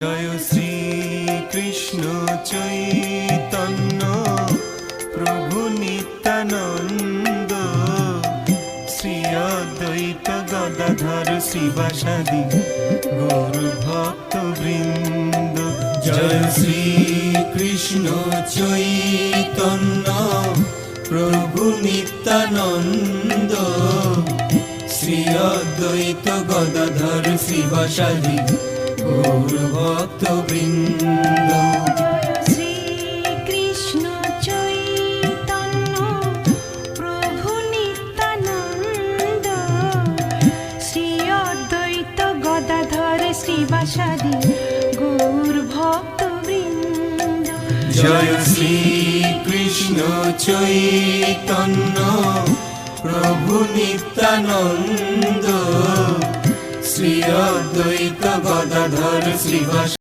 জয় শ্রী কৃষ্ণ চৈতন্য প্রভু নিত্যানন্দ, শ্রী অদ্বৈত গদাধর শ্রীবাসাদি গৌর ভক্ত বৃন্দ। জয় শ্রী কৃষ্ণ চৈতন্য প্রভু নিত্যানন্দ, শ্রী অদ্বৈত গদাধর শ্রীবাসাদি গৌর ভক্ত বৃন্দ। শ্রী কৃষ্ণ চৈতন্য প্রভু নিত্যানন্দ, শ্রী অদ্বৈত গদাধর শ্রীবাসাদি গৌর ভক্ত বৃন্দ। জয় শ্রী কৃষ্ণ চৈতন্য প্রভু নিত্যানন্দ, শ্রী অদ্বৈত গদাধর শ্রীবাসাদি